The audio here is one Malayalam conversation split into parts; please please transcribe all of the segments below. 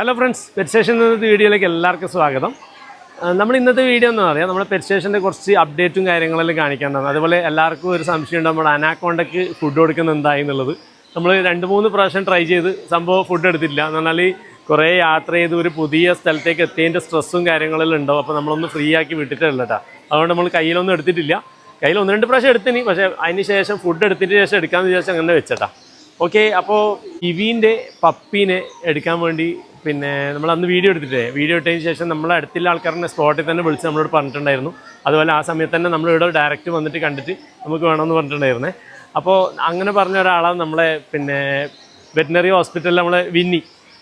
ഹലോ ഫ്രണ്ട്സ്, പെറ്റ് സ്റ്റേഷൻ എന്ന വീഡിയോയിലേക്ക് എല്ലാവർക്കും സ്വാഗതം. നമ്മൾ ഇന്നത്തെ വീഡിയോ എന്ന് പറയാം, നമ്മുടെ പെറ്റ് സ്റ്റേഷൻ്റെ കുറച്ച് അപ്ഡേറ്റും കാര്യങ്ങളെല്ലാം കാണിക്കേണ്ടതാണ്. അതുപോലെ എല്ലാവർക്കും ഒരു സംശയം ഉണ്ട്, നമ്മുടെ അനാക്കോണ്ടയ്ക്ക് ഫുഡ് കൊടുക്കുന്നത് എന്തായി എന്നുള്ളത്. നമ്മൾ 2-3 പ്രാവശ്യം ട്രൈ ചെയ്ത് സംഭവം ഫുഡ് എടുത്തില്ല. എന്ന് പറഞ്ഞാൽ കുറേ യാത്ര ചെയ്ത് ഒരു പുതിയ സ്ഥലത്തേക്ക് എത്തിയതിൻ്റെ സ്ട്രെസ്സും കാര്യങ്ങളെല്ലാം ഉണ്ടാവും. അപ്പോൾ നമ്മളൊന്ന് ഫ്രീ ആക്കി വിട്ടിട്ടില്ല കേട്ടോ. അതുകൊണ്ട് നമ്മൾ കയ്യിലൊന്നും എടുത്തിട്ടില്ല. കയ്യിൽ 1-2 പ്രാവശ്യം എടുത്തിന്, പക്ഷേ അതിന് ശേഷം ഫുഡ് എടുത്തതിന് ശേഷം എടുക്കാമെന്ന് വിചാരിച്ചാൽ അങ്ങനെ വെച്ചേട്ടാ. ഓക്കെ, അപ്പോൾ ഇവീൻ്റെ പപ്പീനെ എടുക്കാൻ വേണ്ടി പിന്നെ നമ്മൾ അന്ന് വീഡിയോ ഇട്ടതിന് ശേഷം നമ്മളെ അടുത്തുള്ള ആൾക്കാരെ സ്പോട്ടിൽ തന്നെ വിളിച്ച് നമ്മളോട് പറഞ്ഞിട്ടുണ്ടായിരുന്നു. അതുപോലെ ആ സമയത്ത് തന്നെ നമ്മളിവിടെ ഡയറക്റ്റ് വന്നിട്ട് കണ്ടിട്ട് നമുക്ക് വേണമെന്ന് പറഞ്ഞിട്ടുണ്ടായിരുന്നേ. അപ്പോൾ അങ്ങനെ പറഞ്ഞ ഒരാളാണ് നമ്മളെ പിന്നെ വെറ്റിനറി ഹോസ്പിറ്റലിൽ നമ്മളെ വിന്നി.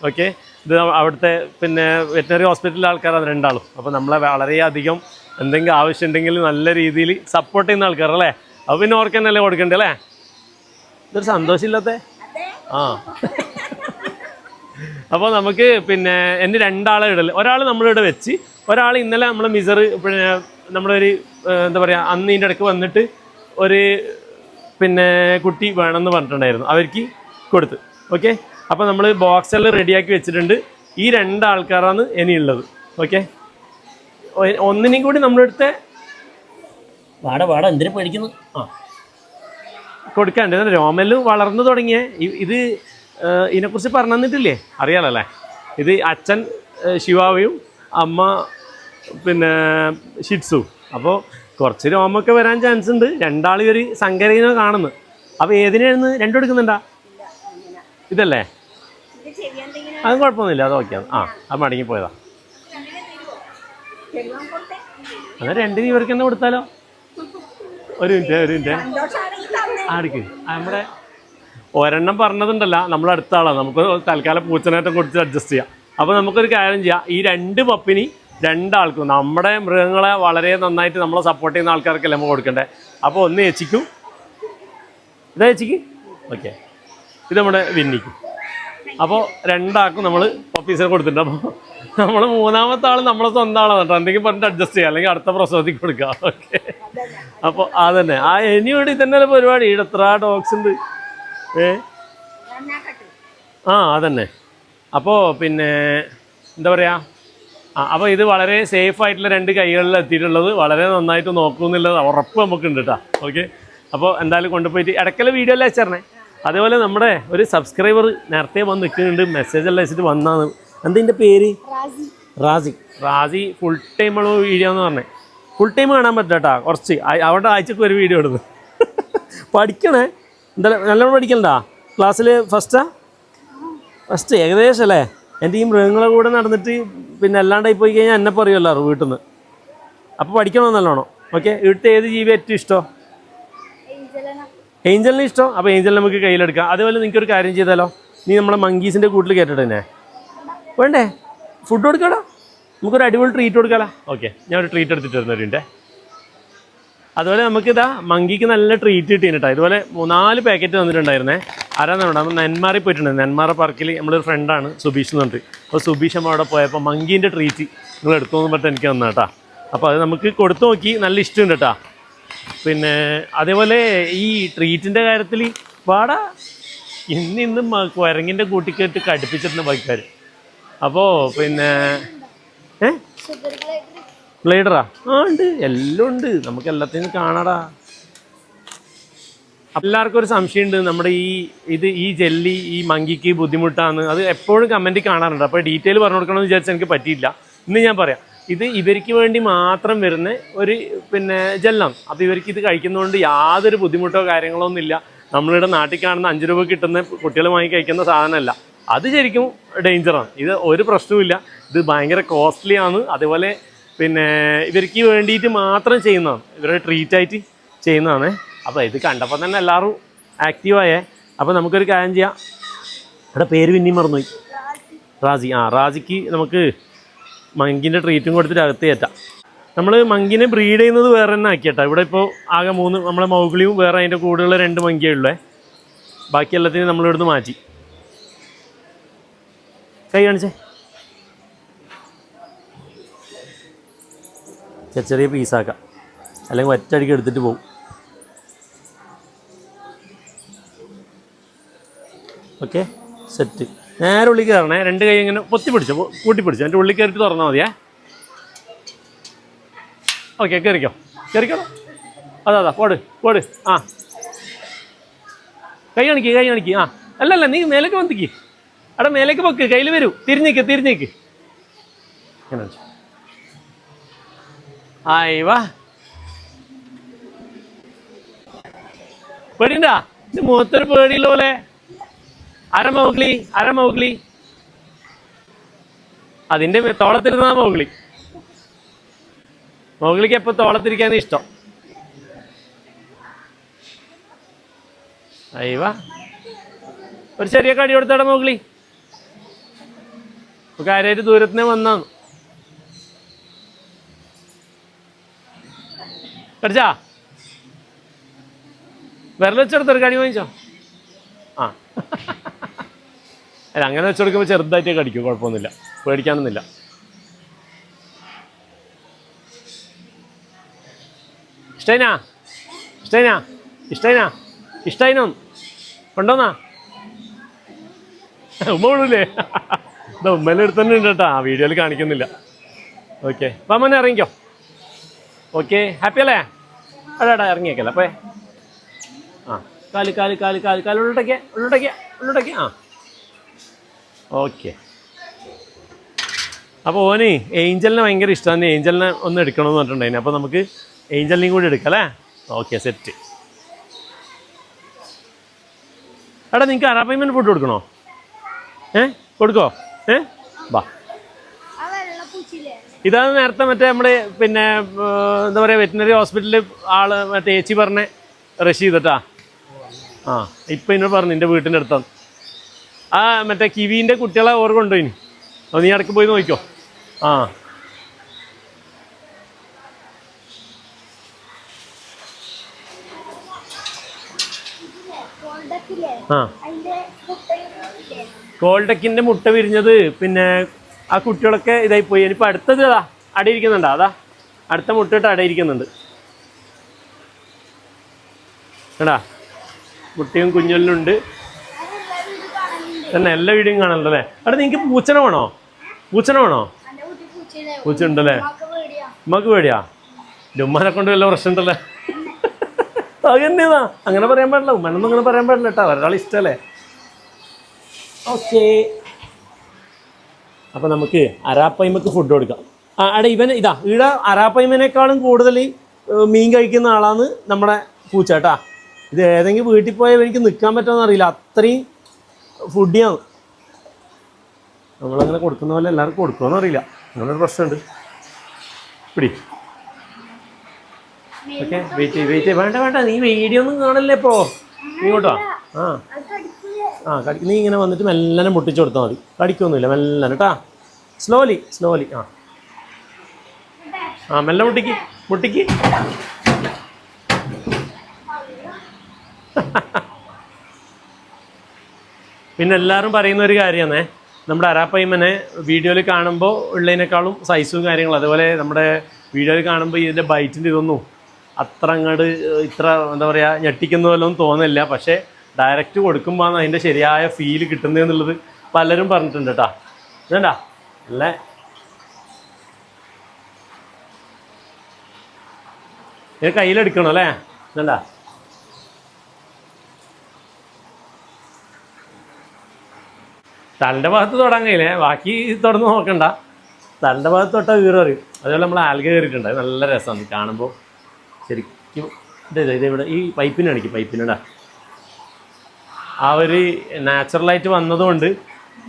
ഓക്കെ, ഇത് അവിടുത്തെ പിന്നെ വെറ്റിനറി ഹോസ്പിറ്റലിലെ ആൾക്കാരാണ് രണ്ടാളും. അപ്പോൾ നമ്മളെ വളരെയധികം എന്തെങ്കിലും ആവശ്യമുണ്ടെങ്കിൽ നല്ല രീതിയിൽ സപ്പോർട്ട് ചെയ്യുന്ന ആൾക്കാരല്ലേ. അപ്പോൾ പിന്നെ ഓർക്ക് തന്നെയല്ലേ കൊടുക്കണ്ടേ അല്ലേ? ഇതൊരു സന്തോഷമില്ലാത്ത ആ. അപ്പോൾ നമുക്ക് പിന്നെ എന്നെ 2 ആളെ ഇടല്, ഒരാൾ നമ്മളിവിടെ വെച്ച്, ഒരാൾ ഇന്നലെ നമ്മളെ മിസർ പിന്നെ നമ്മളൊരു എന്താ പറയുക അന്ന് ഇതിൻ്റെ ഇടയ്ക്ക് വന്നിട്ട് ഒരു പിന്നെ കുട്ടി വേണമെന്ന് പറഞ്ഞിട്ടുണ്ടായിരുന്നു, അവർക്ക് കൊടുത്ത്. ഓക്കെ, അപ്പോൾ നമ്മൾ ബോക്സെല്ലാം റെഡിയാക്കി വെച്ചിട്ടുണ്ട്. ഈ 2 ആൾക്കാരാണ് ഇനിയുള്ളത്. ഓക്കെ, ഒന്നിനെയും കൂടി നമ്മളെടുത്ത് വാട എന്തിനു പേടിക്കുന്നു കൊടുക്കാണ്ട്. രോമല് വളർന്നു തുടങ്ങിയ ഇത് ഇതിനെക്കുറിച്ച് പറഞ്ഞു തന്നിട്ടില്ലേ, അറിയാലോ അല്ലേ? ഇത് അച്ഛൻ ശിവാവയും അമ്മ പിന്നെ ഷിറ്റ്സു. അപ്പോൾ കുറച്ച് രോമൊക്കെ വരാൻ ചാൻസ് ഉണ്ട്. 2 ആളും ഒരു സങ്കരയിനെ കാണുന്നു. അപ്പോൾ ഏതിനായിരുന്നു 2 എടുക്കുന്നുണ്ടാ? ഇതല്ലേ? അതും കുഴപ്പമൊന്നുമില്ല, അത് ഓക്കെയാണ്. അത് മടങ്ങിപ്പോയതാ. എന്നാൽ 2 ഇവർക്ക് തന്നെ കൊടുത്താലോ? ഒരു മിനിറ്റ് ആടിക്ക്. നമ്മുടെ ഒരെണ്ണം പറഞ്ഞതുണ്ടല്ല, നമ്മളടുത്ത ആളാണ്. നമുക്ക് തൽക്കാലം പൂച്ചനാറ്റം കൊടുത്ത് അഡ്ജസ്റ്റ് ചെയ്യാം. അപ്പോൾ നമുക്കൊരു കാര്യം ചെയ്യാം, ഈ 2 പപ്പിനി 2 ആൾക്കും, നമ്മുടെ മൃഗങ്ങളെ വളരെ നന്നായിട്ട് നമ്മളെ സപ്പോർട്ട് ചെയ്യുന്ന ആൾക്കാർക്കല്ലേ നമ്മൾ കൊടുക്കണ്ടേ. അപ്പോൾ ഒന്ന് ഏച്ചിക്കും, ഇതാ ഏച്ചിക്ക്. ഓക്കെ, ഇത് നമ്മുടെ വിന്നിക്കും. അപ്പോൾ 2 ആൾക്കും നമ്മൾ പപ്പീസിനെ കൊടുത്തിട്ടുണ്ട്. അപ്പോൾ നമ്മൾ 3ാമത്തെ ആൾ നമ്മളെ സ്വന്തം ആളാണ് കേട്ടോ. എന്തെങ്കിലും പറഞ്ഞിട്ട് അഡ്ജസ്റ്റ് ചെയ്യാം, അല്ലെങ്കിൽ അടുത്ത പ്രസവത്തിൽ കൊടുക്കാം. ഓക്കെ, അപ്പോൾ അതന്നെ ഇനിയോട് ഇതന്നെ പരിപാടി. ഇവിടെ എത്ര ഡോഗ്സ് ഉണ്ട്? അതന്നെ. അപ്പോൾ പിന്നെ എന്താ പറയുക, അപ്പോൾ ഇത് വളരെ സേഫ് ആയിട്ടുള്ള 2 കൈകളിൽ എത്തിയിട്ടുള്ളത്. വളരെ നന്നായിട്ട് നോക്കുമെന്നുള്ളത് ഉറപ്പ് നമുക്കുണ്ട് കേട്ടോ. ഓക്കെ, അപ്പോൾ എന്തായാലും കൊണ്ടുപോയിട്ട് ഇടയ്ക്കല്ല വീഡിയോ എല്ലാം അയച്ചേരണേ. അതേപോലെ നമ്മുടെ ഒരു സബ്സ്ക്രൈബർ നേരത്തെ വന്ന് നിൽക്കുന്നുണ്ട്, മെസ്സേജ് എല്ലാം അയച്ചിട്ട് വന്നാണ്. എന്തിൻ്റെ പേര്? റാസി. ഫുൾ ടൈമുള്ള വീഡിയോ എന്ന് പറഞ്ഞേ. ഫുൾ ടൈം കാണാൻ പറ്റില്ല കേട്ടോ, കുറച്ച് അവിടെ ആഴ്ചക്ക് ഒരു വീഡിയോ ഇടുന്നു. പഠിക്കണേ, എന്താ നല്ലോണം പഠിക്കണ്ടാ? ക്ലാസ്സിൽ ഫസ്റ്റ് ഏകദേശം അല്ലേ? എൻ്റെ ഈ മൃഗങ്ങളെ കൂടെ നടന്നിട്ട് പിന്നെ അല്ലാണ്ടായി പോയി കഴിഞ്ഞാൽ എന്നെ പറയുമല്ലോ വീട്ടിൽ നിന്ന്. അപ്പോൾ പഠിക്കണോ നല്ലോണം. ഓക്കെ, ഇവിടുത്തെ ഏത് ജീവി ഏറ്റവും ഇഷ്ടം? ഏഞ്ചലിന് ഇഷ്ടം. അപ്പോൾ ഏഞ്ചലിനെ നമുക്ക് കയ്യിലെടുക്കാം. അതുപോലെ നിങ്ങൾക്കൊരു കാര്യം ചെയ്താലോ, നീ നമ്മളെ മങ്കീസിൻ്റെ കൂട്ടിൽ കേട്ടിട്ട് തന്നെ വേണ്ടേ? ഫുഡ് കൊടുക്കാടാ, നമുക്കൊരു അടിപൊളി ട്രീറ്റ് കൊടുക്കാമല്ലോ. ഓക്കെ, ഞാൻ ഒരു ട്രീറ്റ് എടുത്തിട്ട് വരുന്നവരുണ്ടേ. അതുപോലെ നമുക്കിതാ മങ്കിക്ക് നല്ല ട്രീറ്റ് കിട്ടിയിട്ടുണ്ട് കേട്ടോ. ഇതുപോലെ 3-4 പാക്കറ്റ് തന്നിട്ടുണ്ടായിരുന്നേ. ആരാന്ന് നമ്മൾ നെന്മാറിൽ പോയിട്ടുണ്ട്. നെന്മാറ പാർക്കിൽ നമ്മളൊരു ഫ്രണ്ടാണ് സുബീഷ് എന്ന് പറഞ്ഞിട്ട്. അപ്പോൾ സുബീഷ് അമ്മ അവിടെ പോയപ്പോൾ മങ്കീൻ്റെ ട്രീറ്റ് നിങ്ങൾ എടുത്തോന്ന് പറഞ്ഞിട്ട് എനിക്ക് തന്നാ കേട്ടോ. അപ്പോൾ അത് നമുക്ക് കൊടുത്തു നോക്കി, നല്ല ഇഷ്ടമുണ്ട് കേട്ടോ. പിന്നെ അതേപോലെ ഈ ട്രീറ്റിൻ്റെ കാര്യത്തിൽ പാടാ ഇന്നും കുരങ്ങിൻ്റെ കൂട്ടിക്കേട്ട് കടുപ്പിച്ചിട്ടുണ്ട് ബാക്കിക്കാർ. അപ്പോൾ പിന്നെ ഗ്ലൈഡറാ? ഉണ്ട്, എല്ലാം ഉണ്ട്, നമുക്ക് എല്ലാത്തിനും കാണാടാ. എല്ലാവർക്കും ഒരു സംശയമുണ്ട്, നമ്മുടെ ഈ ജെല്ലി ഈ മങ്കിക്ക് ബുദ്ധിമുട്ടാണ്. അത് എപ്പോഴും കമൻറ്റിൽ കാണാറുണ്ട്. അപ്പോൾ ഡീറ്റെയിൽ പറഞ്ഞു കൊടുക്കണമെന്ന് വിചാരിച്ചാൽ എനിക്ക് പറ്റിയില്ല. ഇന്ന് ഞാൻ പറയാം. ഇത് ഇവർക്ക് വേണ്ടി മാത്രം വരുന്ന ഒരു പിന്നെ ജെല്ലാണ്. അപ്പോൾ ഇവർക്ക് ഇത് കഴിക്കുന്നതുകൊണ്ട് യാതൊരു ബുദ്ധിമുട്ടോ കാര്യങ്ങളോ ഒന്നുമില്ല. നമ്മളിവിടെ നാട്ടിൽ കാണുന്ന 5 രൂപ കിട്ടുന്ന കുട്ടികൾ വാങ്ങി കഴിക്കുന്ന സാധനമല്ല. അത് ശരിക്കും ഡേഞ്ചറാണ്. ഇത് ഒരു പ്രശ്നവുമില്ല. ഇത് ഭയങ്കര കോസ്റ്റ്ലിയാണ്. അതുപോലെ പിന്നെ ഇവർക്ക് വേണ്ടിയിട്ട് മാത്രം ചെയ്യുന്നതാണ്, ഇവരുടെ ട്രീറ്റായിട്ട് ചെയ്യുന്നതാണ്. അപ്പോൾ ഇത് കണ്ടപ്പോൾ തന്നെ എല്ലാവരും ആക്റ്റീവായേ. അപ്പോൾ നമുക്കൊരു കാര്യം ചെയ്യാം. ഇവിടെ പേര് പിന്നെയും മറന്നുപോയി. റാസി. റാസിക്ക് നമുക്ക് മങ്കിൻ്റെ ട്രീറ്റും കൊടുത്തിട്ട് അകത്ത് കയറ്റാം. നമ്മൾ മങ്കിനെ ബ്രീഡ് ചെയ്യുന്നത് വേറെ തന്നെ ആക്കിയേട്ടാ. ഇവിടെ ഇപ്പോൾ ആകെ 3, നമ്മളെ മൗഗ്ലിയും വേറെ അതിൻ്റെ കൂടെയുള്ള 2 മങ്കിയേ ഉള്ളേ. ബാക്കി എല്ലാത്തിനും നമ്മളിവിടുന്ന് മാറ്റി. കൈ കാണിച്ചേ. ചെറിയ പീസാക്കാം, അല്ലെങ്കിൽ ഒറ്റയടിക്ക് എടുത്തിട്ട് പോകും. Okay, set. നേരെ ഉള്ളിൽ കയറണേ. 2 കൈ ഇങ്ങനെ പൊത്തി പിടിച്ചോ, കൂട്ടി പിടിച്ചോ. എൻ്റെ ഉള്ളിൽ കയറിയിട്ട് തുറന്നാൽ മതിയേ. ഓക്കെ, കയറിക്കോ. അതാ പോട്. ആ, കൈ കാണിക്ക്. ആ, അല്ലല്ല, നീ മേലേക്ക് വന്നിക്ക്. അവിടെ മേലേക്ക് പൊക്ക്, കയ്യിൽ വരൂ. തിരിഞ്ഞേക്ക്. ആയി വാ. പേടിണ്ടാ? ഇത് മുഖത്തൊരു പേടിയുള്ള പോലെ. അരമൗഗ്ലി. അതിന്റെ തോളത്തിരുന്നാ മൗഗ്ലിക്ക് എപ്പോ തോളത്തിരിക്കാൻ ഇഷ്ടം. അയ്യവാ, ഒരു ചെറിയ കടി കൊടുത്താടെ മൗഗ്ലി. കാര്യമായിട്ട് ദൂരത്തിനെ വന്നാന്ന് കടിച്ചാ. വിരൽ വെച്ചെടുത്തൊരു കടി വാങ്ങിച്ചോ. ആ, അല്ല, അങ്ങനെ വെച്ചെടുക്കുമ്പോൾ ചെറുതായിട്ടേ കടിക്കും, കുഴപ്പമൊന്നുമില്ല, പേടിക്കാനൊന്നുമില്ല. ഇഷ്ടൈനോ കൊണ്ടോന്നാ. ഉമ്മ വിടൂലേ? ഇതാ ഉമ്മേൻ്റെ അടുത്ത് തന്നെ ഉണ്ട് കേട്ടോ, ആ വീഡിയോയിൽ കാണിക്കുന്നില്ല. ഓക്കെ, അപ്പം മോനെ ഇറങ്ങിക്കോ. ഓക്കെ, ഹാപ്പി അല്ലേ? അടാ ഇറങ്ങിയേക്കല്ലേ അപ്പേ. ആ, കാല് ഉള്ളോട്ടേക്ക്. ആ, ഓക്കെ. അപ്പോൾ ഓന് ഏഞ്ചലിനെ ഭയങ്കര ഇഷ്ടമാണ്. ഏഞ്ചലിനെ ഒന്ന് എടുക്കണമെന്ന് പറഞ്ഞിട്ടുണ്ടായിരുന്നു. അപ്പോൾ നമുക്ക് ഏഞ്ചലിനെയും കൂടി എടുക്കാം അല്ലേ? Okay, set. എടാ, നിങ്ങൾക്ക് അറാപ്പയ്മന് ഫുഡ് കൊടുക്കണോ? കൊടുക്കോ? വാ. ഇതാണ് നേരത്തെ മറ്റേ നമ്മുടെ പിന്നെ എന്താ പറയുക, വെറ്റിനറി ഹോസ്പിറ്റലിൽ ആള് മറ്റേ ചേച്ചി പറഞ്ഞ റഷീദ്. ആ, ഇപ്പം എന്നോട് പറഞ്ഞു എൻ്റെ വീട്ടിൻ്റെ അടുത്താണ്. ആ, മറ്റേ കിവീൻ്റെ കുട്ടികളെ ഓർ കൊണ്ടുപോയിനി. അപ്പോൾ നീ ഇടയ്ക്ക് പോയി നോക്കിക്കോ. ആ, കോൾഡക്കിൻ്റെ മുട്ട വിരിഞ്ഞത് പിന്നെ ആ കുട്ടികളൊക്കെ ഇതായി പോയി. ഇനിയിപ്പോൾ അടുത്തത് അടയിരിക്കുന്നുണ്ടോ? അതാ അടുത്ത മുട്ടയിട്ട് അടയിരിക്കുന്നുണ്ട് കേടാ. മുട്ടയും കുഞ്ഞലിനുണ്ട് തന്നെ. എല്ലാ വീഡിയോയും കാണലുണ്ടല്ലേ? അവിടെ നിങ്ങൾക്ക് പൂച്ചന വേണോ? പൂച്ച ഉണ്ടല്ലേ? ഉമ്മക്ക് പേടിയാ? ഉമ്മാനെ കൊണ്ട് വല്ല പ്രശ്നം ഉണ്ടല്ലേ? അതെന്നെതാ, അങ്ങനെ പറയാൻ പാടില്ല. ഉമ്മനൊന്നും അങ്ങനെ പറയാൻ പാടില്ല കേട്ടോ, ഒരാൾ ഇഷ്ടമല്ലേ? ഓക്കെ, അപ്പം നമുക്ക് അരാപ്പയ്മക്ക് ഫുഡ് കൊടുക്കാം. ആ, അവിടെ ഇവിടെ അരാപ്പയ്മനേക്കാളും കൂടുതൽ മീൻ കഴിക്കുന്ന ആളാണ് നമ്മുടെ പൂച്ച കേട്ടാ. ഇത് ഏതെങ്കിലും വീട്ടിൽ പോയാൽ എനിക്ക് നിൽക്കാൻ പറ്റുമെന്ന് അറിയില്ല, അത്രയും ഫുഡിയാണ്. നമ്മളങ്ങനെ കൊടുക്കുന്ന പോലെ എല്ലാവർക്കും കൊടുക്കുമെന്ന് അറിയില്ല, അങ്ങനൊരു പ്രശ്നമുണ്ട്. പിടി. ഓക്കെ, വെയിറ്റ് വേണ്ട, നീ വീഡിയോ ഒന്നും കാണല്ലേ ഇപ്പോൾ. നീ ഇങ്ങോട്ടോ. നീ ഇങ്ങനെ വന്നിട്ട് മെല്ലനെ മുട്ടിച്ചു കൊടുത്താൽ മതി. കടിക്കൊന്നുമില്ല, മെല്ലനെ കേട്ടാ. സ്ലോലി. ആ, മെല്ലെ മുട്ടിക്ക്. പിന്നെ എല്ലാവരും പറയുന്ന ഒരു കാര്യമാണ്, നമ്മുടെ അരാപ്പയ്മനെ വീഡിയോയിൽ കാണുമ്പോൾ ഉള്ളതിനേക്കാളും സൈസും കാര്യങ്ങളും, അതുപോലെ നമ്മുടെ വീഡിയോയിൽ കാണുമ്പോൾ ഇതിൻ്റെ ബൈറ്റിൻ്റെ ഇതൊന്നും അത്ര അങ്ങോട്ട് ഇത്ര എന്താ പറയുക ഞെട്ടിക്കുന്ന പോലൊന്നും തോന്നില്ല. പക്ഷേ ഡയറക്റ്റ് കൊടുക്കുമ്പോൾ അതിൻ്റെ ശരിയായ ഫീല് കിട്ടുന്നതെന്നുള്ളത് പലരും പറഞ്ഞിട്ടുണ്ട് കേട്ടോ. വേണ്ട അല്ലേ? ഇത് കയ്യിലെടുക്കണം അല്ലേ? വേണ്ട, തലൻ്റെ ഭാഗത്ത് തൊടാൻ കഴിയില്ലേ, ബാക്കി തുറന്ന് നോക്കണ്ട. തലൻ്റെ ഭാഗത്ത് തൊട്ടാൽ വീറ് അറിയും. അതുപോലെ നമ്മൾ ആൽഗ കയറിയിട്ടുണ്ട്, നല്ല രസമാണ് കാണുമ്പോൾ. ശരിക്കും ഇവിടെ ഈ പൈപ്പിന് കാണിക്കും, പൈപ്പിനിടാ ആ ഒരു നാച്ചുറലായിട്ട് വന്നതുകൊണ്ട്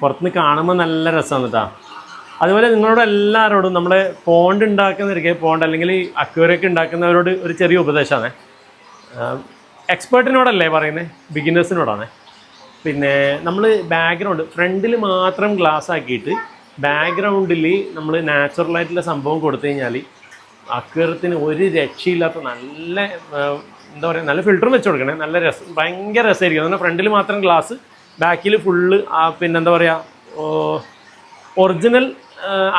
പുറത്തുനിന്ന് കാണുമ്പോൾ നല്ല രസമാണ് കേട്ടോ. അതുപോലെ നിങ്ങളോട് എല്ലാവരോടും നമ്മളെ പോണ്ട് ഉണ്ടാക്കുന്നവർക്ക്, പോണ്ട് അല്ലെങ്കിൽ അക്വേറിയൊക്കെ ഉണ്ടാക്കുന്നവരോട് ഒരു ചെറിയ ഉപദേശമാണ്. എക്സ്പേർട്ടിനോടല്ലേ പറയുന്നത്, ബിഗിനേഴ്സിനോടാണ്. പിന്നെ നമ്മൾ ബാക്ക്ഗ്രൗണ്ട് ഫ്രണ്ടിൽ മാത്രം ഗ്ലാസ് ആക്കിയിട്ട് ബാക്ക്ഗ്രൗണ്ടിൽ നമ്മൾ നാച്ചുറലായിട്ടുള്ള സംഭവം കൊടുത്തു കഴിഞ്ഞാൽ അക്വേറിയത്തിന് ഒരു രക്ഷയില്ലാത്ത നല്ല എന്താ പറയുക, നല്ല ഫിൽറ്ററും വെച്ച് കൊടുക്കണേ, നല്ല രസം, ഭയങ്കര രസമായിരിക്കും. എന്നാൽ ഫ്രണ്ടിൽ മാത്രം ഗ്ലാസ്, ബാക്കിൽ ഫുള്ള് പിന്നെന്താ പറയുക ഒറിജിനൽ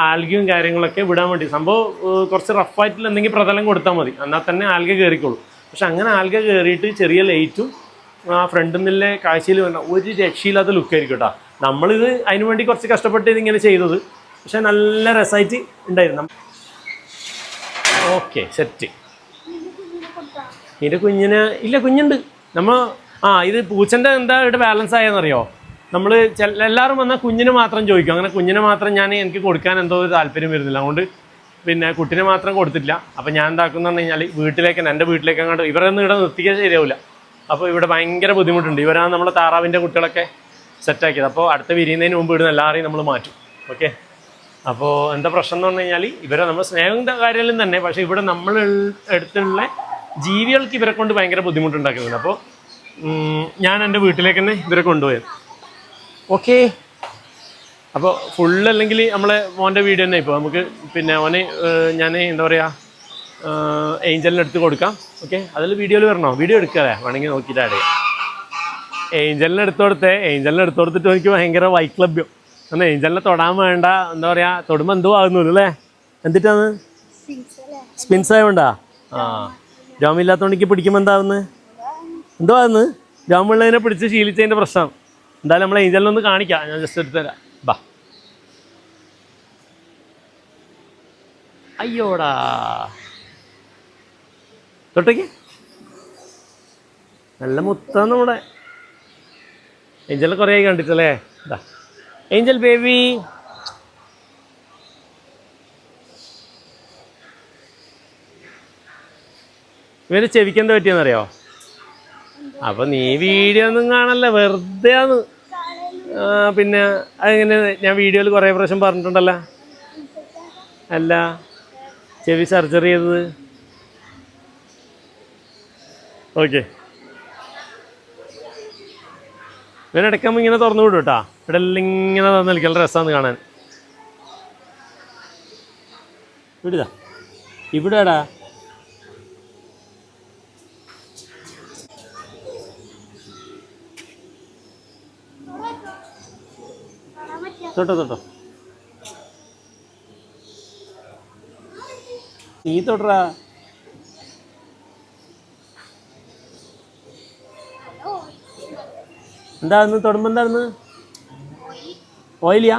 ആൽഗയും കാര്യങ്ങളൊക്കെ വിടാൻ വേണ്ടി. സംഭവം കുറച്ച് റഫായിട്ടുള്ള എന്തെങ്കിലും പ്രതലം കൊടുത്താൽ മതി, എന്നാൽ തന്നെ ആൽഗ കയറിക്കോളും. പക്ഷെ അങ്ങനെ ആൽഗ കയറിയിട്ട് ചെറിയ ലൈറ്റും ഫ്രണ്ടിൽ നിന്നിലെ കാഴ്ചയിൽ വേണ്ട ഒരു രക്ഷയില്ലാത്ത ലുക്കായിരിക്കും കേട്ടോ. നമ്മളിത് അതിനു വേണ്ടി കുറച്ച് കഷ്ടപ്പെട്ട് ഇതിങ്ങനെ ചെയ്തത്. പക്ഷെ നല്ല രസമായിട്ട് ഉണ്ടായിരുന്നു. Okay set. ഇതിൻ്റെ കുഞ്ഞിന് ഇല്ല, കുഞ്ഞുണ്ട്. നമ്മൾ ഇത് പൂച്ചൻ്റെ എന്താ ഇവിടെ ബാലൻസ് ആയെന്നറിയോ? നമ്മൾ എല്ലാവരും വന്നാൽ കുഞ്ഞിന് മാത്രം ചോദിക്കും. അങ്ങനെ കുഞ്ഞിനെ മാത്രം എനിക്ക് കൊടുക്കാൻ എന്തോ ഒരു താല്പര്യം വരുന്നില്ല. അതുകൊണ്ട് പിന്നെ കുട്ടിനെ മാത്രം കൊടുത്തിട്ടില്ല. അപ്പോൾ ഞാൻ എന്താക്കുന്നു പറഞ്ഞു കഴിഞ്ഞാൽ വീട്ടിലേക്ക് എൻ്റെ വീട്ടിലേക്ക് അങ്ങോട്ട് ഇവരൊന്നും ഇവിടെ നിർത്തിക്കാൻ ശരിയാവില്ല. അപ്പോൾ ഇവിടെ ഭയങ്കര ബുദ്ധിമുട്ടുണ്ട്. ഇവരാണ് നമ്മളെ താറാവിൻ്റെ കുട്ടികളൊക്കെ സെറ്റാക്കിയത്. അപ്പോൾ അടുത്ത വിരിയുന്നതിന് മുമ്പ് ഇടുന്ന എല്ലാവരെയും നമ്മൾ മാറ്റും. ഓക്കെ. അപ്പോൾ എന്താ പ്രശ്നം എന്ന് പറഞ്ഞു കഴിഞ്ഞാൽ ഇവരെ നമ്മൾ സ്നേഹത്തിൻ്റെ കാര്യത്തിലും തന്നെ, പക്ഷേ ഇവിടെ നമ്മൾ അടുത്തുള്ള ജീവികൾക്ക് ഇവരെ കൊണ്ട് ഭയങ്കര ബുദ്ധിമുട്ടുണ്ടാക്കുന്നുണ്ട്. അപ്പോൾ ഞാൻ എൻ്റെ വീട്ടിലേക്ക് തന്നെ ഇവരെ കൊണ്ടുപോയത്. ഓക്കെ. അപ്പോൾ ഫുള്ള് അല്ലെങ്കിൽ നമ്മളെ മോൻ്റെ വീഡിയോ തന്നെ ഇപ്പോൾ നമുക്ക് പിന്നെ മോനെ ഞാൻ എന്താ പറയുക ഏഞ്ചലിന് എടുത്ത് കൊടുക്കാം. ഓക്കെ. അതിൽ വീഡിയോയിൽ വരണോ? വീഡിയോ എടുക്കാതെ വേണമെങ്കിൽ നോക്കിയിട്ട് ആഡ് ചെയ്യാം. ഏഞ്ചലിന് എടുത്തു കൊടുത്തിട്ട് എനിക്ക് ഭയങ്കര വൈക്ലഭ്യം. എന്നാൽ ഏഞ്ചലിനെ തൊടാൻ വേണ്ട, എന്താ പറയുക, തൊടുമ്പോൾ എന്തോ ആകുന്നുള്ളൂ അല്ലേ? എന്തിട്ടാണ്? സ്പിൻസ് ആയതുകൊണ്ടാ? രോമില്ലാത്തതുകൊണ്ട് എനിക്ക് പിടിക്കുമ്പോൾ എന്താവുന്നത്? എന്തോ ആകുന്നത്? രോമുള്ളതിനെ പിടിച്ച് ശീലിച്ചതിൻ്റെ പ്രശ്നം. എന്തായാലും നമ്മൾ ഏഞ്ചലിനൊന്ന് കാണിക്കാം. ഞാൻ ജസ്റ്റ് എടുത്തു തരാം. ബാ. അയ്യോടാ, തൊട്ടേക്ക്. നല്ല മുത്താണ് നമ്മുടെ ഏഞ്ചലിനെ കുറേ കണ്ടിട്ടല്ലേ? ഇതാ ഏഞ്ചൽ ബേബി. ഇവര് ചെവിക്കെന്താ പറ്റിയെന്നറിയോ? അപ്പൊ നീ വീഡിയോ ഒന്നും കാണല്ല, വെറുതെ ആണ്. പിന്നെ അതെങ്ങനെ ഞാൻ വീഡിയോയിൽ കുറേ പ്രാവശ്യം പറഞ്ഞിട്ടുണ്ടല്ലോ. അല്ല, ചെവി സർജറി ചെയ്തത്. ഓക്കെ. ഇവനിടയ്ക്കുമ്പോൾ ഇങ്ങനെ തുറന്നു വിടും കേട്ടോ. ഇവിടെ എല്ലാം ഇങ്ങനെ തുറന്ന് നിൽക്കും. നല്ല രസമാണ് കാണാൻ. ഇവിടാ ഇവിടെടാ. തൊട്ടോ നീ തൊട്ടറാ. എന്താന്ന് തൊടുമ്പോ എന്താന്ന്? ഓയിലിയാ?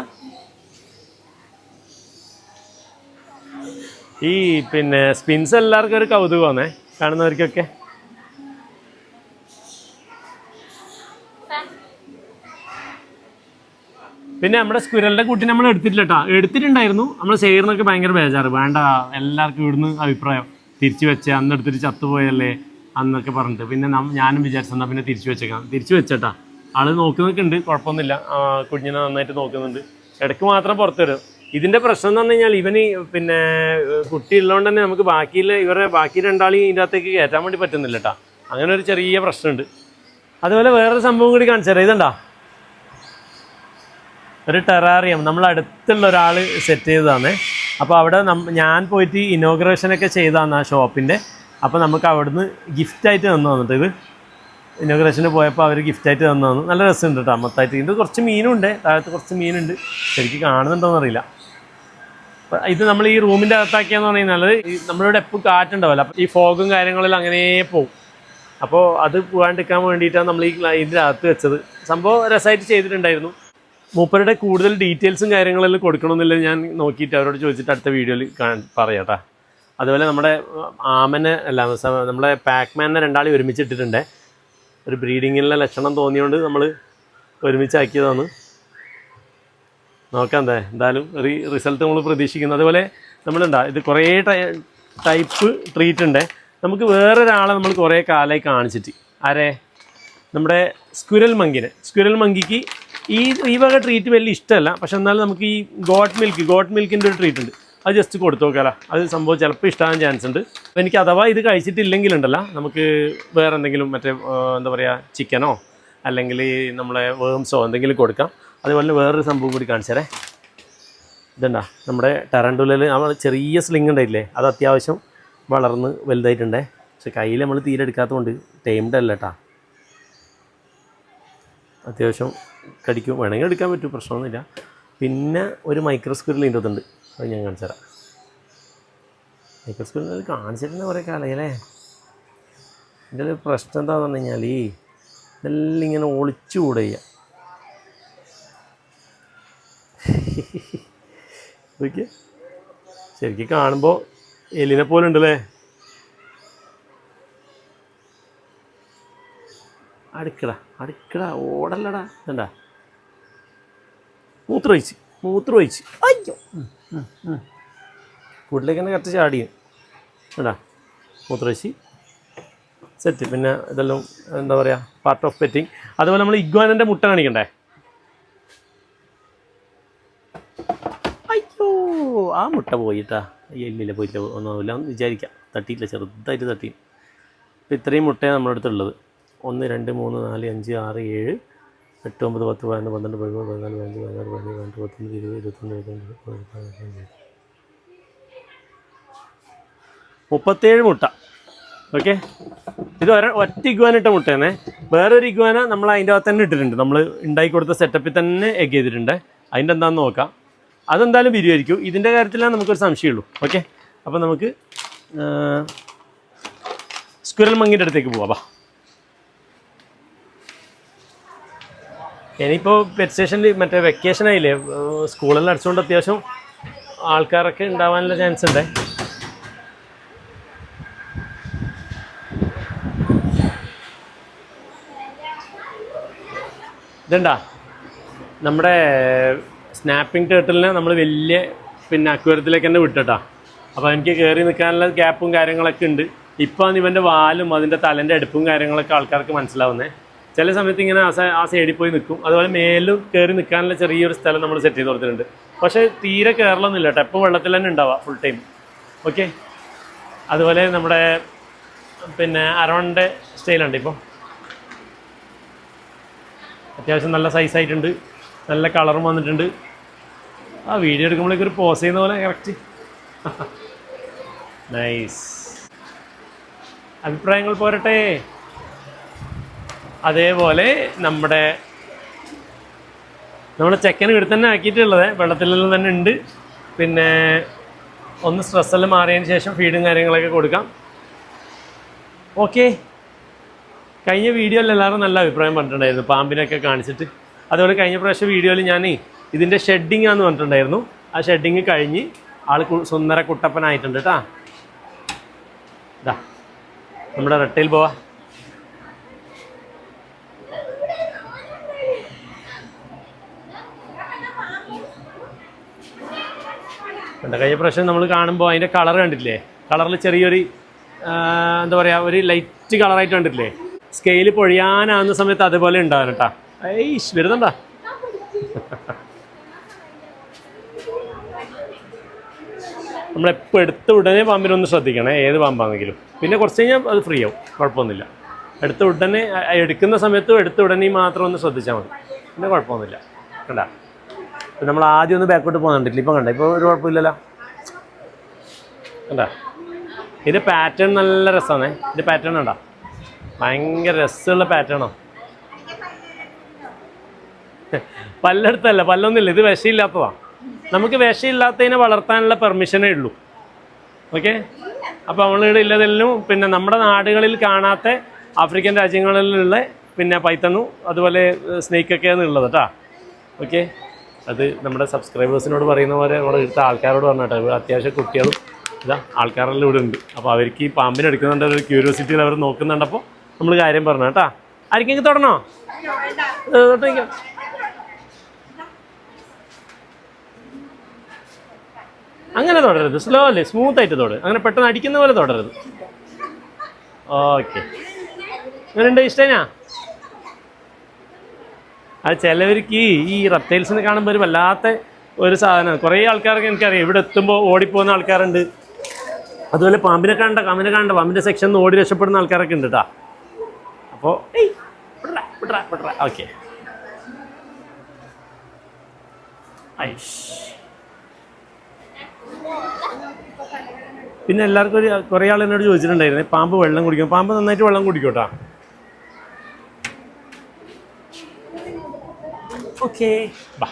ഈ പിന്നെ സ്പിൻസ് എല്ലാവർക്കും ഒരു കൗതുകമാണേ, കാണുന്നവർക്കൊക്കെ. പിന്നെ നമ്മുടെ സ്ക്വിരലിൻ്റെ കുട്ടി നമ്മൾ എടുത്തിട്ടുണ്ടായിരുന്നു. നമ്മൾ ചെയ്യുന്നൊക്കെ ഭയങ്കര ബേജാറ്. വേണ്ട, എല്ലാവർക്കും ഇവിടുന്ന് അഭിപ്രായം തിരിച്ചു വെച്ചേ, അന്ന് എടുത്തിട്ട് ചത്തുപോയല്ലേ അന്നൊക്കെ പറഞ്ഞിട്ട്. പിന്നെ ഞാനും വിചാരിച്ചെന്നാൽ പിന്നെ തിരിച്ചു വെച്ചേട്ടാ. ആള് നോക്കുന്നൊക്കെ ഉണ്ട്, കുഴപ്പമൊന്നുമില്ല. കുഞ്ഞിനെ നന്നായിട്ട് നോക്കുന്നുണ്ട്. ഇടയ്ക്ക് മാത്രം പുറത്ത് വരും. ഇതിൻ്റെ പ്രശ്നം എന്ന് പറഞ്ഞു കഴിഞ്ഞാൽ ഇവന് പിന്നെ കുട്ടി ഉള്ളതുകൊണ്ട് തന്നെ നമുക്ക് ബാക്കി രണ്ടാളെയും ഇതിൻ്റെ അകത്തേക്ക് കയറ്റാൻ വേണ്ടി പറ്റുന്നില്ല കേട്ടോ. അങ്ങനെ ഒരു ചെറിയ പ്രശ്നമുണ്ട്. അതുപോലെ വേറൊരു സംഭവം കൂടി കാണിച്ചു തരാം. ഇതുണ്ടോ, ഒരു ടെറാറിയം നമ്മൾ അടുത്തുള്ള ഒരാൾ സെറ്റ് ചെയ്തതാണ്. അപ്പോൾ അവിടെ ഞാൻ പോയിട്ട് ഇനോഗ്രേഷനൊക്കെ ചെയ്തതാണ് ആ ഷോപ്പിൻ്റെ. അപ്പോൾ നമുക്ക് അവിടുന്ന് ഗിഫ്റ്റായിട്ട് തന്നിട്ട് ഇത് ഇനോഗ്രേഷന് പോയപ്പോൾ അവർ ഗിഫ്റ്റായിട്ട് തന്നു. നല്ല രസമുണ്ട് കേട്ടോ മൊത്തമായിട്ട്. ഇത് കുറച്ച് മീനുണ്ട്, താഴത്ത് കുറച്ച് മീനുണ്ട്. ശരിക്കും കാണുന്നുണ്ടോയെന്നറിയില്ല. ഇത് നമ്മൾ ഈ റൂമിൻ്റെ അകത്താക്കിയാന്ന് പറഞ്ഞാൽ നമ്മളിവിടെ എപ്പോൾ കാറ്റുണ്ടാവില്ല. അപ്പോൾ ഈ ഫോഗും കാര്യങ്ങളെല്ലാം അങ്ങനെ പോകും. അപ്പോൾ അത് പോകാണ്ടിരിക്കാൻ വേണ്ടിയിട്ടാണ് നമ്മൾ ഇതിൻ്റെ അകത്ത് വെച്ചത്. സംഭവം രസമായിട്ട് ചെയ്തിട്ടുണ്ടായിരുന്നു. മൂപ്പരുടെ കൂടുതൽ ഡീറ്റെയിൽസും കാര്യങ്ങളെല്ലാം കൊടുക്കണമെന്നില്ല ഞാൻ നോക്കിയിട്ട് അവരോട് ചോദിച്ചിട്ട് അടുത്ത വീഡിയോയിൽ പറയാം കേട്ടോ. അതുപോലെ നമ്മുടെ ആമനെ നമ്മളെ പാക്മാനെ രണ്ടാളി ഒരുമിച്ചിട്ടിട്ടുണ്ട്. ഒരു ബ്രീഡിങ്ങിലുള്ള ലക്ഷണം തോന്നിയോണ്ട് നമ്മൾ ഒരുമിച്ചാക്കിയതാണ്. നോക്കാം എന്തായാലും റിസൾട്ട് നമ്മൾ പ്രതീക്ഷിക്കുന്നു. അതുപോലെ ഇത് കുറേ ടൈപ്പ് ട്രീറ്റ് ഉണ്ട്. നമുക്ക് വേറൊരാളെ നമ്മൾ കുറേ കാലമായി കാണിച്ചിട്ട്, നമ്മുടെ സ്ക്വിരൽ മങ്കിക്ക് ഈ വക ട്രീറ്റ് വലിയ ഇഷ്ടമല്ല. പക്ഷെ എന്നാലും നമുക്ക് ഈ ഗോട്ട് മിൽക്കിൻ്റെ ഒരു ട്രീറ്റ് ഉണ്ട്. അത് ജസ്റ്റ് കൊടുത്തു നോക്കാമല്ലോ. അത് സംഭവം ചിലപ്പോൾ ഇഷ്ടമാകാൻ ചാൻസ് ഉണ്ട്. അപ്പോൾ എനിക്ക് അഥവാ ഇത് കഴിച്ചിട്ടില്ലെങ്കിലുണ്ടല്ലോ, നമുക്ക് വേറെ എന്തെങ്കിലും എന്താ പറയുക, ചിക്കനോ അല്ലെങ്കിൽ നമ്മളെ വേംസോ എന്തെങ്കിലും കൊടുക്കാം. അതുപോലെ വേറൊരു സംഭവം കൂടി കാണിച്ചാലേ. ഇതുണ്ടാ നമ്മുടെ ടെറൻഡുലയിൽ നമ്മൾ ചെറിയ സ്ലിങ് ഉണ്ടായില്ലേ, അത് അത്യാവശ്യം വളർന്ന് വലുതായിട്ടുണ്ടേ. പക്ഷെ കയ്യിൽ നമ്മൾ തീരെ എടുക്കാത്തതുകൊണ്ട് ടൈംഡ് അല്ല കേട്ടോ. അത്യാവശ്യം കടിക്കും, വേണമെങ്കിൽ എടുക്കാൻ പറ്റും, പ്രശ്നമൊന്നുമില്ല. പിന്നെ ഒരു മൈക്രോസ്ക്വിരൽ ഇതിൻ്റെ അകത്തുണ്ട്. അത് ഞാൻ കാണിച്ചു തരാം. മൈക്രോസ്ക്വിരൽ കാണിച്ചിട്ടുണ്ട് കുറേ കാലമല്ലേ. ഇതിൻ്റെ ഒരു പ്രശ്നം എന്താണെന്ന് പറഞ്ഞു കഴിഞ്ഞാൽ ഇതെല്ലാം ഇങ്ങനെ ഒളിച്ചുകൂടെ ചെയ്യുക. ഓക്കെ, ശരിക്കും കാണുമ്പോൾ എലിനെ പോലെ ഉണ്ടല്ലേ. അടുക്കട അടുക്കട ഓടല്ലടാ. എന്താ മൂത്രമൊഴിച്ച് അയ്യോ വീട്ടിലേക്ക് തന്നെ കറക്റ്റ് ചാടിയും കേട്ടാ. മൂത്രമൊഴിച്ച് സെറ്റ്. പിന്നെ ഇതെല്ലാം എന്താ പറയുക, പാർട്ട് ഓഫ് പെറ്റിങ്. അതുപോലെ നമ്മൾ ഇഗ്വാനൻ്റെ മുട്ട കാണിക്കണ്ടേ. അയ്യോ ആ മുട്ട പോയിട്ടാ. ഇല്ലില്ല പോയില്ല, ഒന്നുമില്ല, ഒന്ന് വിചാരിക്കാം. തട്ടിയില്ല, ചെറുതായിട്ട് തട്ടി. ഇപ്പം ഇത്രയും മുട്ടയാണ് നമ്മുടെ അടുത്തുള്ളത്. 1 2 3 4 5 6 7 8 9 10 11 12 13 14 15 16 17 18 19 20 21 22 37 മുട്ട. ഓക്കെ, ഇത് ഒറ്റ ഇഗ്വാന ഇട്ട മുട്ടയാണേ. വേറൊരു ഇഗ്വാന നമ്മൾ അതിൻ്റെ അകത്ത് തന്നെ ഇട്ടിട്ടുണ്ട്. നമ്മൾ ഉണ്ടാക്കി കൊടുത്ത സെറ്റപ്പിൽ തന്നെ എഗ് ചെയ്തിട്ടുണ്ട്. അതിൻ്റെ എന്താണെന്ന് നോക്കാം. അതെന്തായാലും വിരിവായിരിക്കും. ഇതിൻ്റെ കാര്യത്തിലാണ് നമുക്കൊരു സംശയമുള്ളൂ. ഓക്കെ, അപ്പോൾ നമുക്ക് സ്ക്വിറൽ മങ്കിൻ്റെ അടുത്തേക്ക് പോവാം. ഇനിയിപ്പോൾ പെറ്റ് സ്റ്റേഷനിൽ മറ്റേ വെക്കേഷനായില്ലേ, സ്കൂളെല്ലാം അടച്ചുകൊണ്ട് അത്യാവശ്യം ആൾക്കാരൊക്കെ ഉണ്ടാവാനുള്ള ചാൻസ് ഉണ്ട്. ഇതുണ്ടാ നമ്മുടെ സ്നാപ്പിംഗ് ടേർട്ടിലിനെ നമ്മൾ വലിയ അക്വേറിയത്തിലേക്ക് തന്നെ വിട്ടിട്ടാ. അപ്പോൾ എനിക്ക് കയറി നിൽക്കാനുള്ള ഗ്യാപ്പും കാര്യങ്ങളൊക്കെ ഉണ്ട്. ഇപ്പോൾ ഇവൻ്റെ വാലും അതിൻ്റെ തലൻ്റെ അടുപ്പും കാര്യങ്ങളൊക്കെ ആൾക്കാർക്ക് മനസ്സിലാവുന്നത്. ചില സമയത്ത് ഇങ്ങനെ ആ സൈഡിൽ പോയി നിൽക്കും. അതുപോലെ മേലും കയറി നിൽക്കാനുള്ള ചെറിയൊരു സ്ഥലം നമ്മൾ സെറ്റ് ചെയ്ത് കൊടുത്തിട്ടുണ്ട്. പക്ഷേ തീരെ കയറലൊന്നുമില്ല കേട്ടോ, എപ്പോൾ വെള്ളത്തിൽ തന്നെ ഉണ്ടാവുക ഫുൾ ടൈം. ഓക്കെ, അതുപോലെ നമ്മുടെ അരോണിൻ്റെ സ്റ്റൈലുണ്ട്. ഇപ്പോൾ അത്യാവശ്യം നല്ല സൈസായിട്ടുണ്ട്, നല്ല കളറും വന്നിട്ടുണ്ട്. ആ വീഡിയോ എടുക്കുമ്പോഴേക്ക് ഒരു പോസ് ചെയ്യുന്ന പോലെ കറക്റ്റ്. നൈസ്. അഭിപ്രായങ്ങൾ പോരട്ടെ. അതേപോലെ നമ്മുടെ ചെക്കന് ഇവിടെ തന്നെ ആക്കിയിട്ടുള്ളത് വെള്ളത്തിലെല്ലാം തന്നെ ഉണ്ട്. പിന്നെ ഒന്ന് സ്ട്രെസ്സെല്ലാം മാറിയതിന് ശേഷം ഫീഡും കാര്യങ്ങളൊക്കെ കൊടുക്കാം. ഓക്കെ, കഴിഞ്ഞ വീഡിയോയിൽ എല്ലാവരും നല്ല അഭിപ്രായം പറഞ്ഞിട്ടുണ്ടായിരുന്നു പാമ്പിനൊക്കെ കാണിച്ചിട്ട്. അതുപോലെ കഴിഞ്ഞ പ്രാവശ്യം വീഡിയോയിൽ ഞാൻ ഇതിൻ്റെ ഷെഡിങ് ആണെന്ന് പറഞ്ഞിട്ടുണ്ടായിരുന്നു. ആ ഷെഡിങ് കഴിഞ്ഞ് ആൾ സുന്ദര കുട്ടപ്പനായിട്ടുണ്ട് കേട്ടോ. ഇതാ നമ്മുടെ റെട്ടയിൽ പോവാ. കഴിഞ്ഞ പ്രാവശ്യം നമ്മൾ കാണുമ്പോൾ അതിൻ്റെ കളർ കണ്ടിട്ടില്ലേ, കളറിൽ ചെറിയൊരു എന്താ പറയുക, ഒരു ലൈറ്റ് കളറായിട്ട് കണ്ടിട്ടില്ലേ. സ്കെയില് പൊഴിയാനാകുന്ന സമയത്ത് അതുപോലെ ഉണ്ടാവും കേട്ടോ. ഐഷ് വരുന്നുണ്ടാ. നമ്മളെപ്പോൾ എടുത്ത ഉടനെ പാമ്പിനൊന്ന് ശ്രദ്ധിക്കണേ, ഏത് പാമ്പാണെങ്കിലും. പിന്നെ കുറച്ച് കഴിഞ്ഞാൽ അത് ഫ്രീ ആവും, കുഴപ്പമൊന്നുമില്ല. എടുത്ത ഉടനെ എടുക്കുന്ന സമയത്തും എടുത്ത ഉടനെ മാത്രം ഒന്ന് ശ്രദ്ധിച്ചാൽ മതി, പിന്നെ കുഴപ്പമൊന്നുമില്ല. കണ്ടാ, ഇപ്പം നമ്മൾ ആദ്യം ഒന്ന് ബാക്കോട്ട് പോകുന്നുണ്ടില്ല. ഇപ്പം കണ്ട, ഇപ്പോൾ ഒരു കുഴപ്പമില്ലല്ലോ. കണ്ടാ, ഇതിൻ്റെ പാറ്റേൺ നല്ല രസമാണ്. ഇതിൻ്റെ പാറ്റേൺ കണ്ടാ, ഭയങ്കര രസമുള്ള പാറ്റേണോ. പല്ലെടുത്തല്ല, പല്ലൊന്നുമില്ല, ഇത് വിഷയില്ലാത്തതാണ്. നമുക്ക് വിഷയില്ലാത്തതിനെ വളർത്താനുള്ള പെർമിഷനേ ഉള്ളൂ. ഓക്കെ, അപ്പോൾ നമ്മളിവിടെ ഇല്ലതെല്ലാം നമ്മുടെ നാടുകളിൽ കാണാത്ത ആഫ്രിക്കൻ രാജ്യങ്ങളിലുള്ള പൈത്തണും അതുപോലെ സ്നേക്കൊക്കെയാണ് ഉള്ളത് കേട്ടോ. ഓക്കെ, അത് നമ്മുടെ സബ്സ്ക്രൈബേഴ്സിനോട് പറയുന്ന പോലെ നമ്മുടെ ഇവിടുത്തെ ആൾക്കാരോട് പറഞ്ഞിട്ടോ. ഇവിടെ അത്യാവശ്യം കുട്ടികളും ഇതാ ആൾക്കാരെല്ലാം ഇവിടെ ഉണ്ട്. അപ്പോൾ അവർക്ക് ഈ പാമ്പിനെ എടുക്കുന്നുണ്ട് ഒരു ക്യൂരിയോസിറ്റിയിൽ അവർ നോക്കുന്നുണ്ടപ്പോൾ നമ്മൾ കാര്യം പറഞ്ഞു കേട്ടോ. ആർക്കെങ്കിലും തൊടണോ? തൊട്ടിരിക്കാം. അങ്ങനെ തൊടരുത്, സ്ലോ അല്ലേ, സ്മൂത്തായിട്ട് തൊട്. അങ്ങനെ പെട്ടെന്ന് അടിക്കുന്ന പോലെ തൊടരുത്. ഓക്കെ, അങ്ങനെയുണ്ട്. ഇഷ്ടനാ? അത് ചിലവർക്ക് ഈ റെപ്റ്റൈൽസിനെ കാണുമ്പോൾ ഒരു വല്ലാത്ത ഒരു സാധനമാണ്. കുറേ ആൾക്കാർക്ക് എനിക്കറിയാം, ഇവിടെ എത്തുമ്പോൾ ഓടിപ്പോകുന്ന ആൾക്കാരുണ്ട്. അതുപോലെ പാമ്പിനെ കാണണ്ട പാമ്പിൻ്റെ സെക്ഷനിൽ നിന്ന് ഓടി രക്ഷപ്പെടുന്ന ആൾക്കാരൊക്കെ ഉണ്ട് കേട്ടോ. അപ്പോൾ ഓക്കെ, പിന്നെ എല്ലാവർക്കും കുറേ ആൾ എന്നോട് ചോദിച്ചിട്ടുണ്ടായിരുന്നു പാമ്പ് വെള്ളം കുടിക്കും. പാമ്പ് നന്നായിട്ട് വെള്ളം കുടിക്കും കേട്ടോ. ഓക്കെ, ബാ.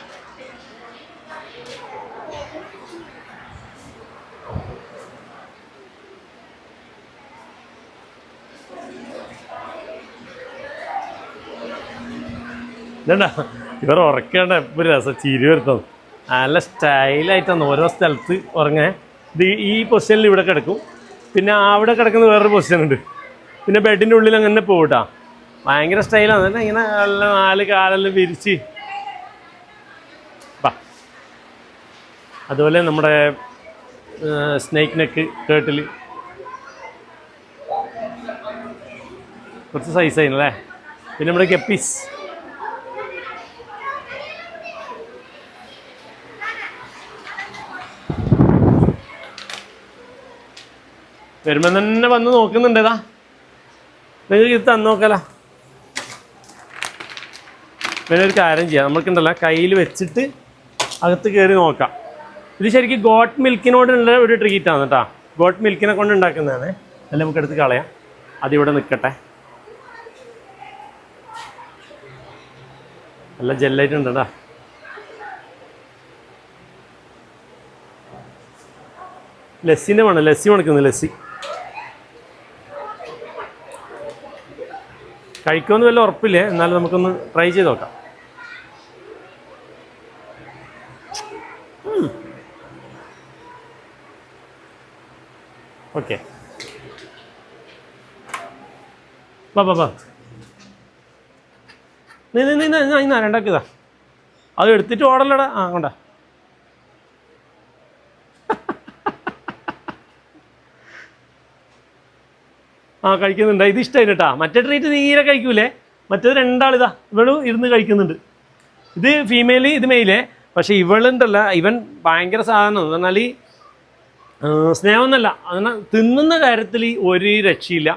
ഇതണ്ട ഇവർ ഉറക്കേണ്ട എപ്പോൾ രസം ചിരി വരുത്തും. നല്ല സ്റ്റൈലായിട്ടാണ് ഓരോ സ്ഥലത്ത് ഉറങ്ങാൻ. ഇത് ഈ പൊസിഷനിൽ ഇവിടെ കിടക്കും, പിന്നെ അവിടെ കിടക്കുന്ന വേറൊരു പൊസിഷൻ ഉണ്ട്, പിന്നെ ബെഡിൻ്റെ ഉള്ളിൽ അങ്ങനെ പോകട്ടാ. ഭയങ്കര സ്റ്റൈലാണ് തന്നെ. ഇങ്ങനെ നല്ല 4 കാലെല്ലാം വിരിച്ച്. അതുപോലെ നമ്മുടെ സ്നേക്ക് നെക്ക് കേട്ടിൽ കുറച്ച് സൈസായിരുന്നല്ലേ. പിന്നെ നമ്മുടെ ഗപ്പീസ്, വരുമ്പം തന്നെ വന്ന് നോക്കുന്നുണ്ടേതാ. നിങ്ങൾക്ക് ഇത് തന്നു നോക്കാലോ. പിന്നെ ഒരു കാര്യം ചെയ്യാം, നമുക്കുണ്ടല്ലോ കയ്യിൽ വെച്ചിട്ട് അകത്ത് കയറി നോക്കാം. ഇത് ശരിക്കും ഗോട്ട് മിൽക്കിനോടുള്ള ഒരു ട്രീറ്റാണ് കേട്ടോ. ഗോട്ട് മിൽക്കിനെ കൊണ്ട് ഉണ്ടാക്കുന്നതാണ്. അല്ല, നമുക്ക് എടുത്ത് കളയാം. അതിവിടെ നിൽക്കട്ടെ. നല്ല ജെല്ലായിട്ടുണ്ട് കേട്ടോ. ലസ്സിൻ്റെ വേണം, ലസ്സി മണക്കുന്നു. ലസ്സി കഴിക്കുമെന്ന് വല്ല ഉറപ്പില്ലേ, എന്നാലും നമുക്കൊന്ന് ട്രൈ ചെയ്ത് നോക്കാം. ഓക്കെ, ബാ നീ രണ്ടാക്കിയതാ. അത് എടുത്തിട്ട് ഓടല്ലടാ. കൊണ്ടാ കഴിക്കുന്നുണ്ട്. ഇത് ഇഷ്ടമായി കേട്ടാ. മറ്റേ ട്രീറ്റ് തീരെ കഴിക്കൂലേ. മറ്റേത് രണ്ടാളിതാ ഇവളും ഇരുന്ന് കഴിക്കുന്നുണ്ട്. ഇത് ഫീമെയില്, ഇത് മെയിലേ. പക്ഷെ ഇവളുണ്ടല്ല, ഇവൻ ഭയങ്കര സാധനം എന്ന് പറഞ്ഞാൽ സ്നേഹമൊന്നുമല്ല, അങ്ങനെ തിന്നുന്ന കാര്യത്തിൽ ഒരു രക്ഷയില്ല.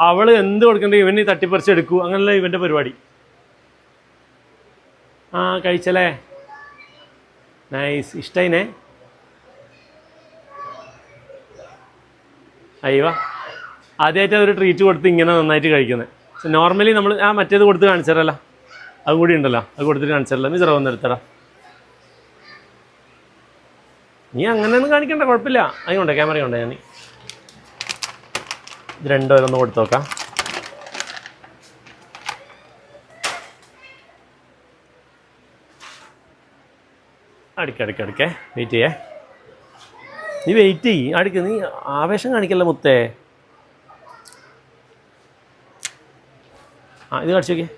അവൾ എന്ത് കൊടുക്കണ്ടേ ഇവന് തട്ടിപ്പറിച്ചെടുക്കൂ, അങ്ങനെയല്ല ഇവൻ്റെ പരിപാടി. കഴിച്ചല്ലേ, നൈസ്, ഇഷ്ടമായിനെ. അയ്യവാ, ആദ്യമായിട്ട് ഒരു ട്രീറ്റ് കൊടുത്ത് ഇങ്ങനെ നന്നായിട്ട് കഴിക്കുന്നത്. നോർമലി നമ്മൾ മറ്റേത് കൊടുത്ത് കാണിച്ചാലല്ല, അത് കൂടി ഉണ്ടല്ലോ, അത് കൊടുത്തിട്ട് കാണിച്ചാലോ. നീ ചെറുപ്പം എടുത്തടാ. നീ അങ്ങനെയൊന്നും കാണിക്കണ്ട, കുഴപ്പമില്ല. അതിനുണ്ടോ ക്യാമറ ഉണ്ടോ? ഞാൻ ഇത് രണ്ടുപേരൊന്ന് കൊടുത്തു നോക്കാം. അടുക്കേ വെയിറ്റ് ചെയ്യേ. നീ വെയിറ്റ് ചെയ്യ്, അടുക്ക്. നീ ആവേശം കാണിക്കല്ല മുത്തേ. ഇത് കാണിച്ചു നോക്കിയേ.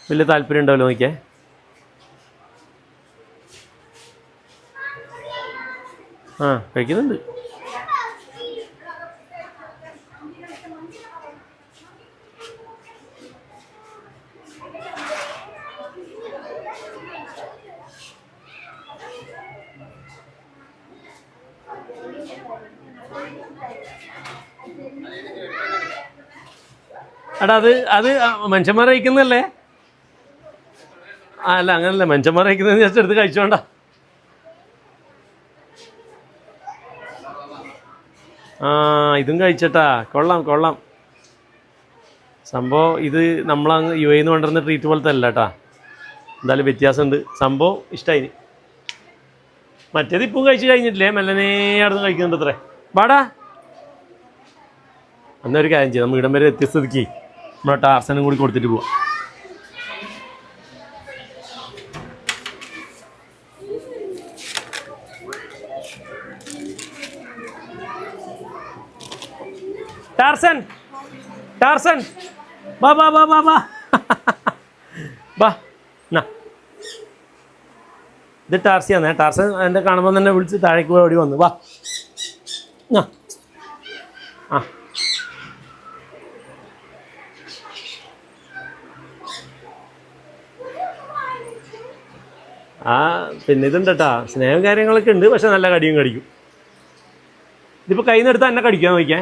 വലിയ താല്പര്യം ഉണ്ടാവല്ലോ നോക്കിയേ. കഴിക്കുന്നുണ്ട്. എടാ അത് മനുഷ്യന്മാർ കഴിക്കുന്നതല്ലേ? അല്ല, അങ്ങനല്ല, മനുഷ്യന്മാർ കഴിക്കുന്നത് ജസ്റ്റ് എടുത്ത് കഴിച്ചോണ്ട. ഇതും കഴിച്ചട്ടാ. കൊള്ളാം സംഭവം. ഇത് നമ്മളങ്ങ് UAE നിന്ന് കൊണ്ടുവരുന്ന ട്രീറ്റ് പോലത്തെ അല്ല കേട്ടാ. എന്തായാലും വ്യത്യാസമുണ്ട്. സംഭവം ഇഷ്ടമായി. മറ്റേത് ഇപ്പം കഴിച്ച് കഴിഞ്ഞിട്ടില്ലേ, മെല്ലനേ അവിടെ നിന്ന് കഴിക്കുന്നുണ്ട് അത്രേ. വാടാ, എന്നൊരു കാര്യം ചെയ്യാം. നമ്മൾ ഇടം വരെ എത്തിയ സ്ഥിതിക്ക് നമ്മുടെ ടാർസനും കൂടി കൊടുത്തിട്ട് പോവാം. ടാർസൻ ബാ ഇത് ടാർസിയാന്നേ. ടാർസൻ എൻ്റെ കാണുമ്പോൾ തന്നെ വിളിച്ച് താഴേക്ക് പോയി ഓടി വന്നു. വാ പിന്നെ ഇതുണ്ട് കേട്ടാ, സ്നേഹം കാര്യങ്ങളൊക്കെ ഉണ്ട്. പക്ഷെ നല്ല കടിയും കടിക്കും. ഇതിപ്പോൾ കയ്യിൽ നിന്ന് എടുത്താൽ എന്നെ കടിക്കാൻ നോക്കിയേ.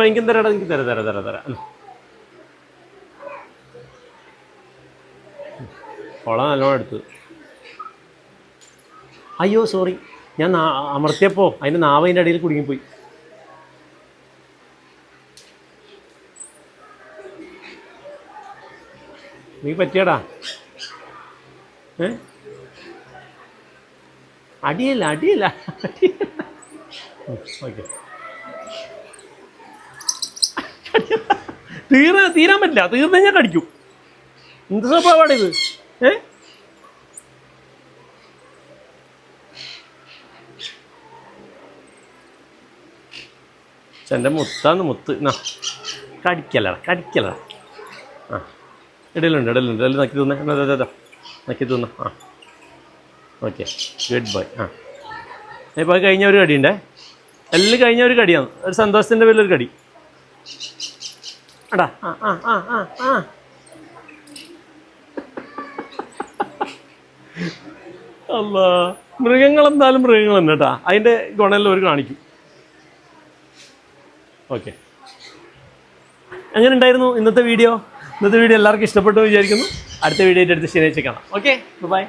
എനിക്കും തരാടാ, എനിക്ക് തരാം. കൊള നല്ലോണം എടുത്ത്. അയ്യോ സോറി, ഞാൻ അമർത്തിയപ്പോൾ അതിൻ്റെ നാവതിൻ്റെ അടിയിൽ കുടുങ്ങിപ്പോയി. നീ പറ്റിയടാ. അടിയല്ല. ഓക്കെ, തീരാൻ പറ്റില്ല. തീർന്നു കഴിഞ്ഞാൽ കടിക്കും. എന്ത് സ്വഭാവമാണ് ഇത്? എൻ്റെ മുത്താന്ന് മുത്ത്. കടിക്കലടാ. ആ ഇടയിലുണ്ട്. അതിൽ നക്കി തിന്നേ. നക്കി തിന്ന. ആ ഓക്കെ, ഗുഡ് ബോയ്. ആ ഇപ്പോൾ കഴിഞ്ഞ ഒരു കടിയുണ്ടേ. എല്ലാം കഴിഞ്ഞ ഒരു കടിയാണ്. ഒരു സന്തോഷത്തിൻ്റെ പേരിലൊരു കടി. എടാ അല്ല, മൃഗങ്ങളെന്തായാലും മൃഗങ്ങൾ തന്നെ കേട്ടാ. അതിൻ്റെ ഗുണമെല്ലാം ഒരു കാണിക്കും. ഓക്കെ, എങ്ങനെ ഉണ്ടായിരുന്നു ഇന്നത്തെ വീഡിയോ? എല്ലാവർക്കും ഇഷ്ടപ്പെട്ടു വിചാരിക്കുന്നു. അടുത്ത വീഡിയോ ആയിട്ട് അടുത്ത് ശനിയാഴ്ച കാണാം. Okay, by.